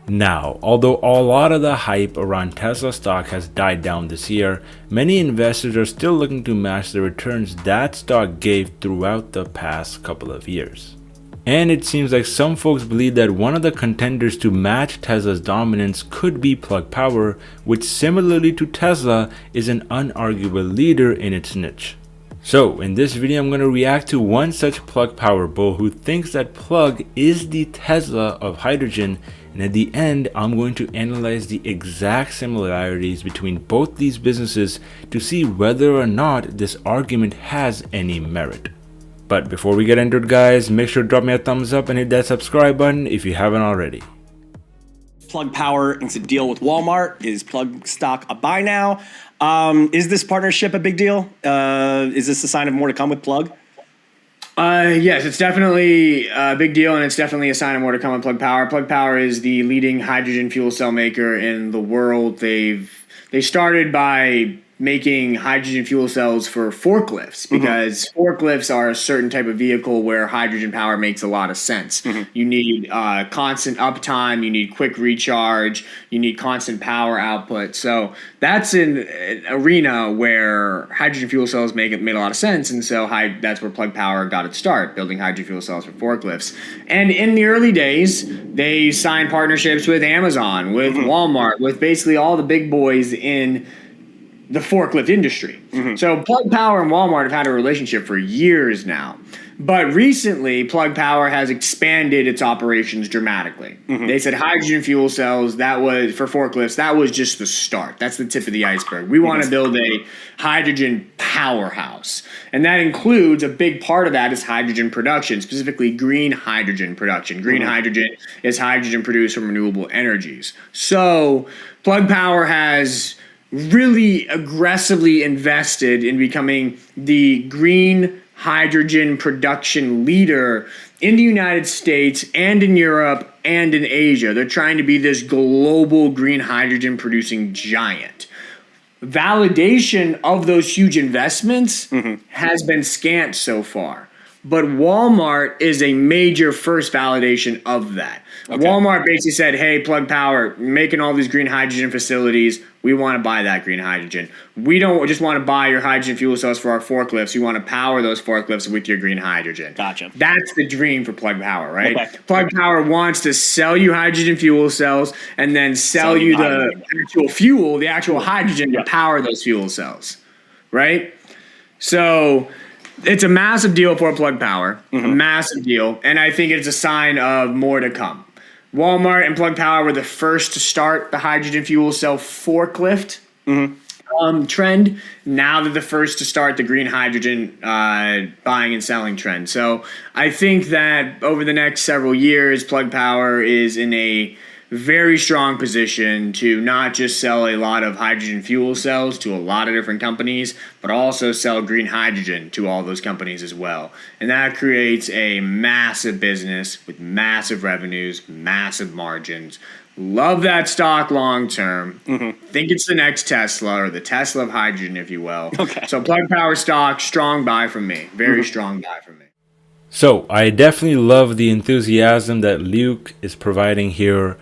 Now, although a lot of the hype around Tesla stock has died down this year, many investors are still looking to match the returns that stock gave throughout the past couple of years. And it seems like some folks believe that one of the contenders to match Tesla's dominance could be Plug Power, which similarly to Tesla is an unarguable leader in its niche. So in this video, I'm going to react to one such Plug Power bull who thinks that Plug is the Tesla of hydrogen, and at the end, I'm going to analyze the exact similarities between both these businesses to see whether or not this argument has any merit. But before we get into it, guys, make sure to drop me a thumbs up and hit that subscribe button if you haven't already. Plug Power inks a deal with Walmart. Is Plug stock a buy now? Is this partnership a big deal? Is this a sign of more to come with Plug? Yes, it's definitely a big deal, and it's definitely a sign of more to come with Plug Power. Plug Power is the leading hydrogen fuel cell maker in the world. They started by making hydrogen fuel cells for forklifts because forklifts are a certain type of vehicle where hydrogen power makes a lot of sense. You need constant uptime, you need quick recharge, you need constant power output. So that's an arena where hydrogen fuel cells made a lot of sense, and so that's where Plug Power got its start, building hydrogen fuel cells for forklifts. And in the early days, they signed partnerships with Amazon, with Walmart, with basically all the big boys in the forklift industry. So Plug Power and Walmart have had a relationship for years now. But recently, Plug Power has expanded its operations dramatically. They said hydrogen fuel cells, that was for forklifts, that was just the start. That's the tip of the iceberg. We want to build a hydrogen powerhouse. And that includes, a big part of that is hydrogen production, specifically green hydrogen production. Green hydrogen is hydrogen produced from renewable energies. So Plug Power has really aggressively invested in becoming the green hydrogen production leader in the United States and in Europe and in Asia. They're trying to be this global green hydrogen producing giant. Validation of those huge investments has been scant so far. But Walmart is a major first validation of that. Walmart basically said, hey, Plug Power, making all these green hydrogen facilities, we want to buy that green hydrogen. We don't just want to buy your hydrogen fuel cells for our forklifts. We want to power those forklifts with your green hydrogen. Gotcha. That's the dream for Plug Power, right? Plug Power wants to sell you hydrogen fuel cells and then sell you the actual fuel, the actual hydrogen to power those fuel cells, right? So it's a massive deal for Plug Power, a massive deal, and I think it's a sign of more to come. Walmart and Plug Power were the first to start the hydrogen fuel cell forklift trend. Now they're the first to start the green hydrogen buying and selling trend. So I think that over the next several years, Plug Power is in a very strong position to not just sell a lot of hydrogen fuel cells to a lot of different companies, but also sell green hydrogen to all those companies as well. And that creates a massive business with massive revenues, massive margins. Love that stock long term. Think it's the next Tesla, or the Tesla of hydrogen, if you will. So Plug Power stock, strong buy from me. Very strong buy from me. So I definitely love the enthusiasm that Luke is providing here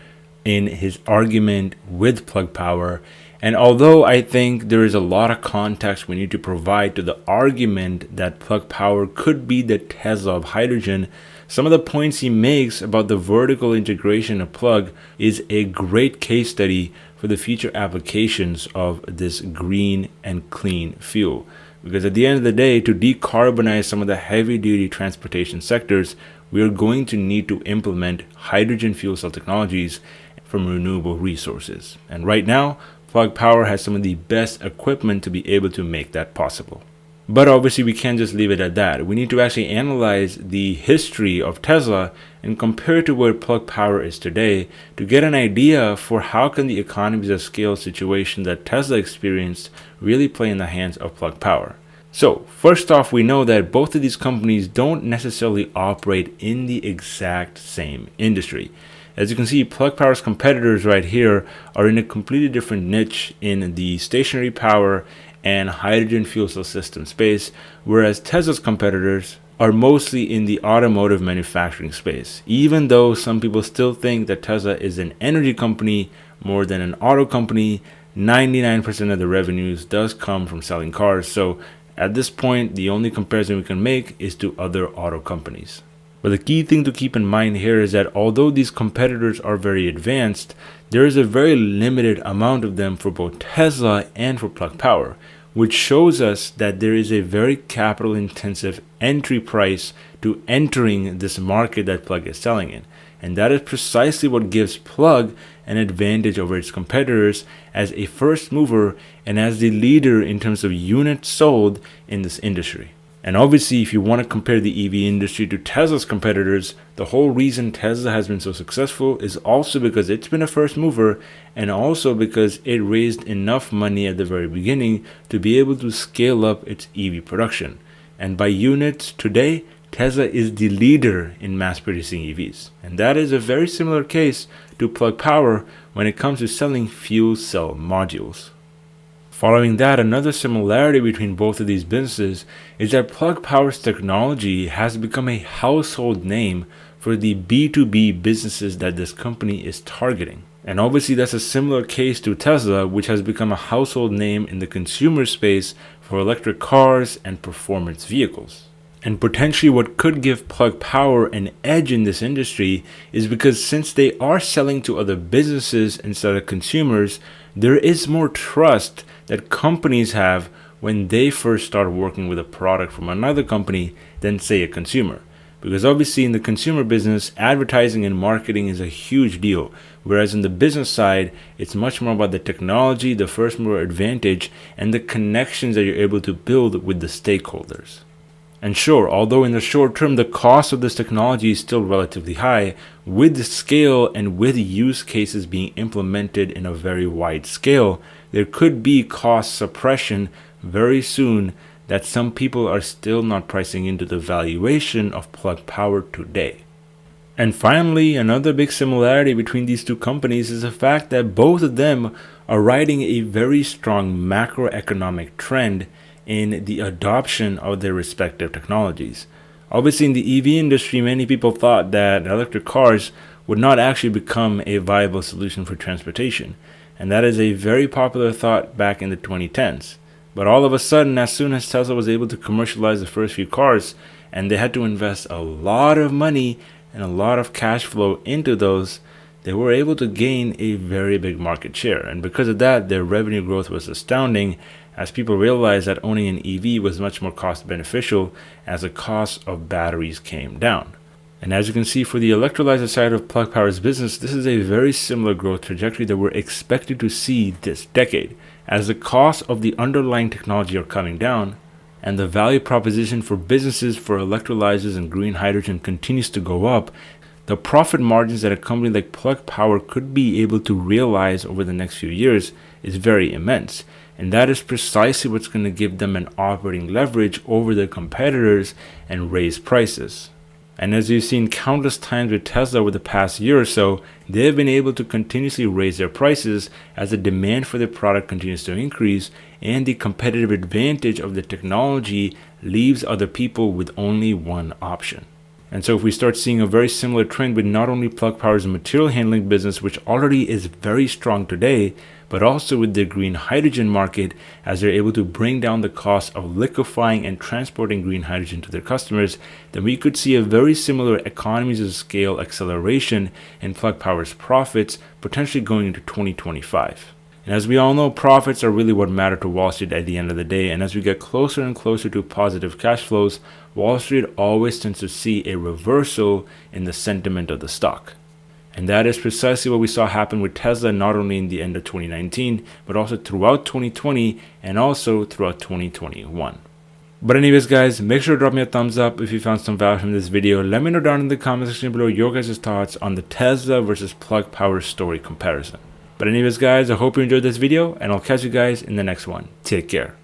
in his argument with Plug Power. And although I think there is a lot of context we need to provide to the argument that Plug Power could be the Tesla of hydrogen, some of the points he makes about the vertical integration of Plug is a great case study for the future applications of this green and clean fuel. Because at the end of the day, to decarbonize some of the heavy-duty transportation sectors, we are going to need to implement hydrogen fuel cell technologies from renewable resources. And right now, Plug Power has some of the best equipment to be able to make that possible. But obviously we can't just leave it at that. We need to actually analyze the history of Tesla and compare it to where Plug Power is today to get an idea for how can the economies of scale situation that Tesla experienced really play in the hands of Plug Power. So first off, we know that both of these companies don't necessarily operate in the exact same industry. As you can see, Plug Power's competitors right here are in a completely different niche in the stationary power and hydrogen fuel cell system space, whereas Tesla's competitors, are mostly in the automotive manufacturing space, even though some people still think that Tesla is an energy company more than an auto company. 99% of the revenues does come from selling cars, so at this point the only comparison we can make is to other auto companies. But the key thing to keep in mind here is that although these competitors are very advanced, there is a very limited amount of them for both Tesla and for Plug Power, which shows us that there is a very capital intensive entry price to entering this market that Plug is selling in. And that is precisely what gives Plug an advantage over its competitors as a first mover and as the leader in terms of units sold in this industry. And obviously, if you want to compare the EV industry to Tesla's competitors, the whole reason Tesla has been so successful is also because it's been a first mover and also because it raised enough money at the very beginning to be able to scale up its EV production. And by units, today, Tesla is the leader in mass producing EVs. And that is a very similar case to Plug Power when it comes to selling fuel cell modules. Following that, another similarity between both of these businesses is that Plug Power's technology has become a household name for the B2B businesses that this company is targeting. And obviously that's a similar case to Tesla, which has become a household name in the consumer space for electric cars and performance vehicles. And potentially what could give Plug Power an edge in this industry is because since they are selling to other businesses instead of consumers, there is more trust that companies have when they first start working with a product from another company than, say, a consumer. Because obviously in the consumer business, advertising and marketing is a huge deal. Whereas in the business side, it's much more about the technology, the first mover advantage, and the connections that you're able to build with the stakeholders. And sure, although in the short term the cost of this technology is still relatively high, with the scale and with use cases being implemented in a very wide scale, there could be cost suppression very soon that some people are still not pricing into the valuation of Plug Power today. And finally, another big similarity between these two companies is the fact that both of them are riding a very strong macroeconomic trend in the adoption of their respective technologies. Obviously, in the EV industry, many people thought that electric cars would not actually become a viable solution for transportation. And that is a very popular thought back in the 2010s. But all of a sudden, as soon as Tesla was able to commercialize the first few cars, and they had to invest a lot of money and a lot of cash flow into those, they were able to gain a very big market share. And because of that, their revenue growth was astounding, as people realized that owning an EV was much more cost beneficial as the cost of batteries came down. And as you can see for the electrolyzer side of Plug Power's business, this is a very similar growth trajectory that we're expected to see this decade, as the costs of the underlying technology are coming down and the value proposition for businesses for electrolyzers and green hydrogen continues to go up. The profit margins that a company like Plug Power could be able to realize over the next few years is very immense. And that is precisely what's going to give them an operating leverage over their competitors and raise prices. And as you've seen countless times with Tesla over the past year or so, they have been able to continuously raise their prices as the demand for their product continues to increase and the competitive advantage of the technology leaves other people with only one option. And so if we start seeing a very similar trend with not only Plug Power's material handling business, which already is very strong today, but also with the green hydrogen market, as they're able to bring down the cost of liquefying and transporting green hydrogen to their customers, then we could see a very similar economies of scale acceleration in Plug Power's profits, potentially going into 2025. And as we all know, profits are really what matter to Wall Street at the end of the day. And as we get closer and closer to positive cash flows, Wall Street always tends to see a reversal in the sentiment of the stock. And that is precisely what we saw happen with Tesla, not only in the end of 2019, but also throughout 2020 and also throughout 2021. But anyways, guys, make sure to drop me a thumbs up if you found some value from this video. Let me know down in the comment section below your guys' thoughts on the Tesla versus Plug Power story comparison. But anyways, guys, I hope you enjoyed this video, and I'll catch you guys in the next one. Take care.